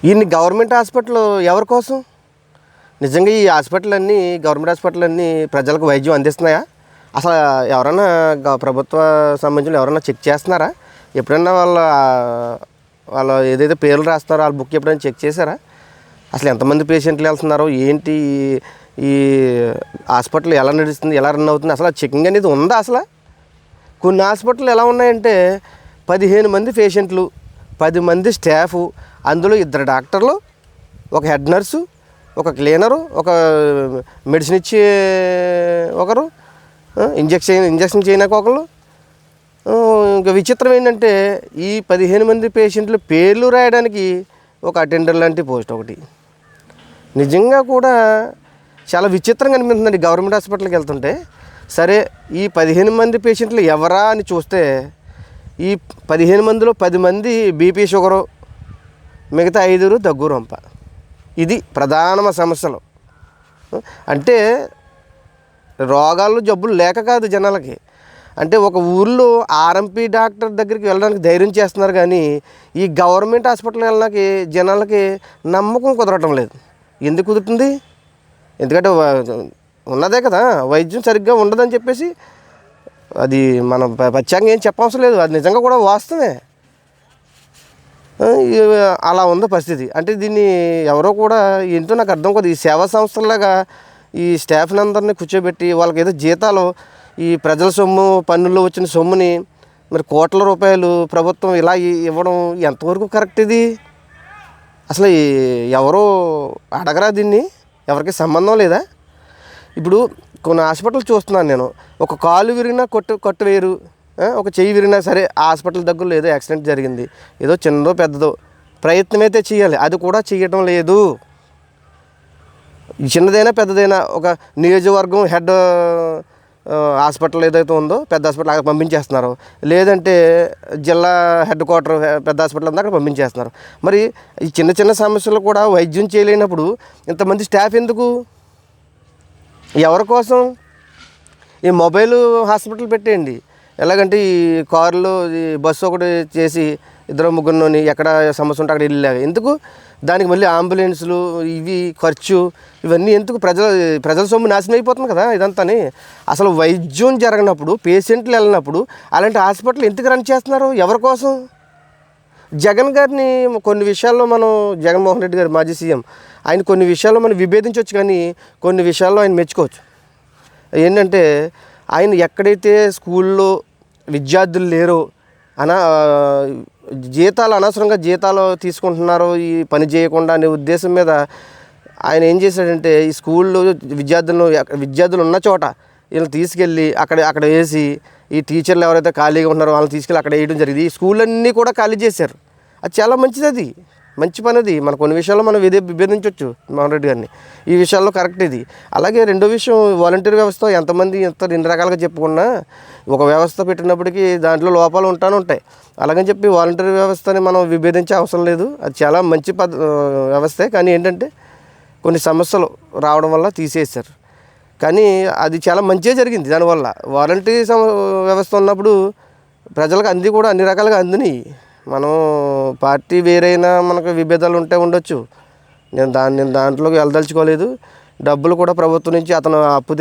ఇన్ని government hospital ఎవరి కోసం? నిజంగా ఈ హాస్పిటల్ గవర్నమెంట్ హాస్పిటల్ ప్రజలకు వైద్యం అందిస్తున్నాయా? అసలు ఎవరన్నా ప్రభుత్వ సంబంధించిన ఎవరన్నా చెక్ చేస్తున్నారా? ఎప్పుడన్నా వాళ్ళ ఏదైతే పేర్లు రాస్తున్నారో వాళ్ళ బుక్ ఎప్పుడైనా చెక్ చేశారా? అసలు ఎంతమంది పేషెంట్లు వెళ్తున్నారో ఏంటి, ఈ హాస్పిటల్ ఎలా నడుస్తుంది, ఎలా రన్ అవుతుంది, అసలు చెకింగ్ అనేది ఉందా? అసలు కొన్ని హాస్పిటల్ ఎలా ఉన్నాయంటే 15 మంది పేషెంట్లు, 10 మంది స్టాఫు, అందులో 2 డాక్టర్లు, ఒక హెడ్ నర్సు, ఒక క్లీనరు, ఒక మెడిసిన్ ఇచ్చే ఒకరు, ఇంజక్షన్ చేయడానికి ఒకరు. ఇంకా విచిత్రం ఏంటంటే ఈ 15 మంది పేషెంట్లు పేర్లు రాయడానికి ఒక అటెండర్ లాంటి పోస్ట్ ఒకటి. నిజంగా కూడా చాలా విచిత్రంగా అనిపిస్తుందండి గవర్నమెంట్ హాస్పిటల్కి వెళ్తుంటే. సరే, ఈ 15 మంది పేషెంట్లు ఎవరా అని చూస్తే ఈ 15 మందిలో 10 మంది బీపీ షుగరు, మిగతా 5 దగ్గు రొంప. ఇది ప్రధాన సమస్యలు. అంటే రోగాలు జబ్బులు లేక కాదు జనాలకి, అంటే ఒక ఊళ్ళో ఆర్ఎంపీ డాక్టర్ దగ్గరికి వెళ్ళడానికి ధైర్యం చేస్తున్నారు, కానీ ఈ గవర్నమెంట్ హాస్పిటల్ వెళ్ళడానికి జనాలకి నమ్మకం కుదరటం లేదు. ఎందుకు కుదురుతుంది? ఎందుకంటే ఉన్నదే కదా, వైద్యం సరిగ్గా ఉండదని చెప్పేసి అది మనం ప్రత్యేకంగా ఏం చెప్పవసరం లేదు, అది నిజంగా కూడా వాస్తవమే. అలా ఉంది పరిస్థితి. అంటే దీన్ని ఎవరో కూడా ఏంటో నాకు అర్థం కాదు. ఈ సేవా సంస్థలాగా ఈ స్టాఫ్ని అందరినీ కూర్చోబెట్టి వాళ్ళకి ఏదో జీతాలు, ఈ ప్రజల సొమ్ము, పన్నుల్లో వచ్చిన సొమ్ముని మరి కోట్ల రూపాయలు ప్రభుత్వం ఇలా ఇవ్వడం ఎంతవరకు కరెక్ట్? ఇది అసలు ఎవరో అడగరా? దీన్ని ఎవరికి సంబంధం లేదా? ఇప్పుడు కొన్ని హాస్పిటల్ చూస్తున్నాను నేను, ఒక కాలు విరిగినా కట్టు వేరు, ఒక చెయ్యి విరిగినా సరే ఆ హాస్పిటల్ దగ్గరలో ఏదో యాక్సిడెంట్ జరిగింది, ఏదో చిన్నదో పెద్దదో ప్రయత్నం అయితే చేయాలి, అది కూడా చేయటం లేదు. చిన్నదైనా పెద్దదైనా ఒక నియోజకవర్గం హెడ్ హాస్పిటల్ ఏదైతే ఉందో పెద్ద హాస్పిటల్ అక్కడ పంపించేస్తున్నారు, లేదంటే జిల్లా హెడ్ క్వార్టర్ పెద్ద హాస్పిటల్ అంతా అక్కడ పంపించేస్తున్నారు. మరి ఈ చిన్న చిన్న సమస్యలు కూడా వైద్యం చేయలేనప్పుడు ఇంతమంది స్టాఫ్ ఎందుకు? ఎవరి కోసం? ఈ మొబైల్ హాస్పిటల్ పెట్టేయండి. ఎలాగంటే ఈ కారులో ఈ బస్సు ఒకటి చేసి 2-3 ఎక్కడ సమస్య ఉంటే అక్కడ వెళ్ళాలి. ఎందుకు? దానికి మళ్ళీ అంబులెన్సులు, ఇవి ఖర్చు, ఇవన్నీ ఎందుకు? ప్రజల సొమ్ము నాశనం అయిపోతుంది కదా ఇదంతాని. అసలు వైద్యం జరగనప్పుడు, పేషెంట్లు వెళ్ళినప్పుడు అలాంటి హాస్పిటల్ ఎందుకు రన్ చేస్తున్నారు? ఎవరి కోసం? జగన్ గారిని కొన్ని విషయాల్లో మనం, జగన్మోహన్ రెడ్డి గారు మాజీ సీఎం, ఆయన కొన్ని విషయాల్లో మనం విభేదించవచ్చు, కానీ కొన్ని విషయాల్లో ఆయన మెచ్చుకోవచ్చు. ఏంటంటే ఆయన ఎక్కడైతే స్కూల్లో విద్యార్థులు లేరో, అనవసరంగా జీతాలు తీసుకుంటున్నారో ఈ పని చేయకుండా అనే ఉద్దేశం మీద ఆయన ఏం చేశాడంటే ఈ స్కూల్లో విద్యార్థులు ఉన్న చోట వీళ్ళని తీసుకెళ్ళి అక్కడ వేసి, ఈ టీచర్లు ఎవరైతే ఖాళీగా ఉన్నారో వాళ్ళని తీసుకెళ్ళి అక్కడ వేయడం జరిగింది. ఈ స్కూళ్ళన్నీ కూడా ఖాళీ చేశారు. అది చాలా మంచిది, అది మంచి పని. అది మన కొన్ని విషయాల్లో మనం విభేదించవచ్చు మోహన్ రెడ్డి గారిని, ఈ విషయాల్లో కరెక్ట్ ఇది. అలాగే రెండో విషయం, వాలంటీర్ వ్యవస్థ ఎంతమంది ఎన్ని రకాలుగా చెప్పుకున్నా ఒక వ్యవస్థ పెట్టినప్పటికీ దాంట్లో లోపాలు ఉంటాయి. అలాగని చెప్పి వాలంటీర్ వ్యవస్థని మనం విభేదించే అవసరం లేదు, అది చాలా మంచి వ్యవస్థే. కానీ ఏంటంటే కొన్ని సమస్యలు రావడం వల్ల తీసేశారు, కానీ అది చాలా మంచిగా జరిగింది. దానివల్ల వాలంటీర్ వ్యవస్థ ఉన్నప్పుడు ప్రజలకు అన్ని రకాలుగా అందినాయి. మనం పార్టీ వేరైనా మనకు విభేదాలు ఉండొచ్చు, నేను దాంట్లోకి వెళ్ళదలుచుకోలేదు. డబ్బులు కూడా ప్రభుత్వం నుంచి అతను అప్పు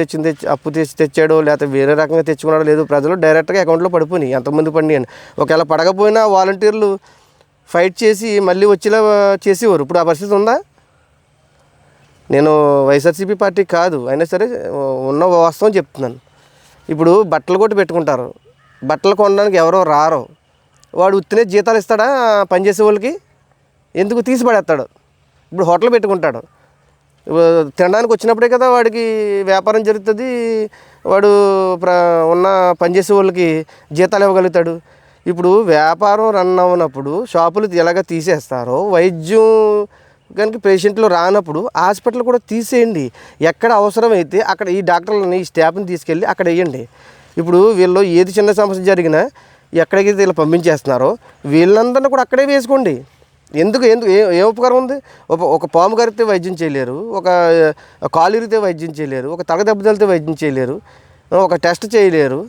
తెచ్చాడో లేకపోతే వేరే రకంగా తెచ్చుకున్నాడో లేదు, ప్రజలు డైరెక్ట్గా అకౌంట్లో పడిపోయినాయి. ఎంతమంది పడినాయి? ఒకవేళ పడకపోయినా వాలంటీర్లు ఫైట్ చేసి మళ్ళీ వచ్చేలా చేసేవారు. ఇప్పుడు ఆ పరిస్థితి ఉందా? నేను వైఎస్ఆర్సీపీ పార్టీ కాదు, అయినా సరే ఉన్న వాస్తవం చెప్తున్నాను. ఇప్పుడు బట్టలు కొట్టి పెట్టుకుంటారు, బట్టలు కొనడానికి ఎవరో రారో, వాడు ఉత్తినే జీతాలు ఇస్తాడా పనిచేసే వాళ్ళకి? ఎందుకు? తీసి పడేస్తాడు. ఇప్పుడు హోటల్ పెట్టుకుంటాడు, తినడానికి వచ్చినప్పుడే కదా వాడికి వ్యాపారం జరుగుతుంది, వాడు ఉన్న పనిచేసే వాళ్ళకి జీతాలు ఇవ్వగలుగుతాడు. ఇప్పుడు వ్యాపారం రన్ అవ్వనప్పుడు షాపులు ఎలాగ తీసేస్తారో, వైద్యం కనుక పేషెంట్లు రానప్పుడు హాస్పిటల్ కూడా తీసేయండి. ఎక్కడ అవసరమైతే అక్కడ ఈ డాక్టర్లని, ఈ స్టాఫ్ని తీసుకెళ్ళి అక్కడ వేయండి. ఇప్పుడు వీళ్ళు ఏది చిన్న సమస్య జరిగినా ఎక్కడికైతే వీళ్ళు పంపించేస్తున్నారో వీళ్ళందరినీ కూడా అక్కడే వేసుకోండి. ఎందుకు ఏ ఉపకారం ఉంది? ఒక పాము కరిగితే వైద్యం చేయలేరు, ఒక కాలు ఇరిగితే వైద్యం చేయలేరు, ఒక తల దెబ్బ తగిలితే వైద్యం చేయలేరు, ఒక టెస్ట్ చేయలేరు.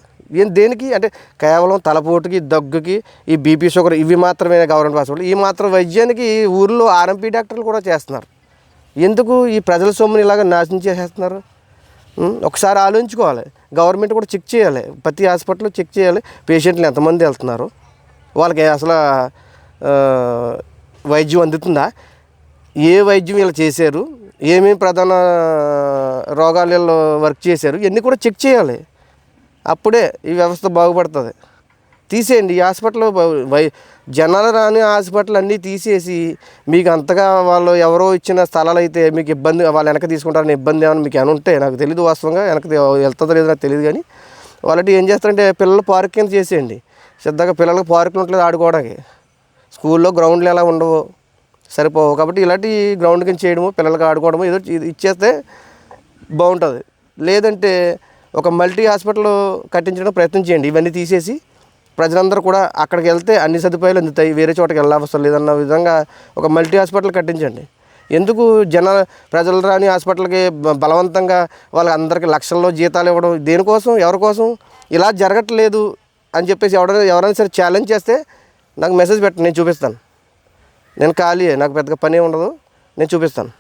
ఏం దేనికి అంటే కేవలం తలపోటుకి దగ్గుకి ఈ బీపీ షుగర్ ఇవి మాత్రమే గవర్నమెంట్ హాస్పిటల్. ఈ మాత్రం వైద్యానికి ఊర్లో ఆర్ఎంపీ డాక్టర్లు కూడా చేస్తున్నారు. ఎందుకు ఈ ప్రజల సొమ్ముని ఇలాగ నాశనం చేసేస్తున్నారు? ఒకసారి ఆలోచించుకోవాలి. గవర్నమెంట్ కూడా చెక్ చేయాలి, ప్రతి హాస్పిటల్లో చెక్ చేయాలి పేషెంట్లు ఎంతమంది వెళ్తున్నారు, వాళ్ళకి అసలు వైద్యం అందుతుందా, ఏ వైద్యం వీళ్ళు చేశారు, ఏమేమి ప్రధాన రోగాలు వీళ్ళు వర్క్ చేశారు, ఇవన్నీ కూడా చెక్ చేయాలి. అప్పుడే ఈ వ్యవస్థ బాగుపడుతుంది. తీసేయండి ఈ హాస్పిటల్, జనాలు రాని హాస్పిటల్ అన్నీ తీసేసి మీకు అంతగా వాళ్ళు ఎవరో ఇచ్చిన స్థలాలు అయితే మీకు ఇబ్బంది, వాళ్ళు వెనక తీసుకుంటారని ఇబ్బంది ఏమైనా మీకు ఏమైనా ఉంటే నాకు తెలియదు, వాస్తవంగా వెనక వెళ్తుందో లేదో నాకు తెలియదు. కానీ వాళ్ళకి ఏం చేస్తారంటే పిల్లలు పార్క్ కింద చేసేయండి. శ్రద్ధగా పిల్లలకు పార్కులు ఉంటుంది ఆడుకోవడానికి. స్కూల్లో గ్రౌండ్లు ఎలా ఉండవు, సరిపోవు. కాబట్టి ఇలాంటి గ్రౌండ్ కింద చేయడము, పిల్లలకి ఆడుకోవడము ఏదో ఇచ్చేస్తే బాగుంటుంది. లేదంటే ఒక మల్టీ హాస్పిటల్ కట్టించడం ప్రయత్నం చేయండి. ఇవన్నీ తీసేసి ప్రజలందరూ కూడా అక్కడికి వెళ్తే అన్ని సదుపాయాలు అందుతాయి, వేరే చోటకి వెళ్ళవసరం లేదన్న విధంగా ఒక మల్టీ హాస్పిటల్ కట్టించండి. ఎందుకు ప్రజలు రాని హాస్పిటల్కి బలవంతంగా వాళ్ళందరికీ లక్షల్లో జీతాలు ఇవ్వడం దేనికోసం, ఎవరి కోసం? ఇలా జరగట్లేదు అని చెప్పేసి ఎవరైనా సరే ఛాలెంజ్ చేస్తే నాకు మెసేజ్ పెట్టండి, నేను చూపిస్తాను. నేను ఖాళీ, నాకు పెద్దగా పని ఉండదు, నేను చూపిస్తాను.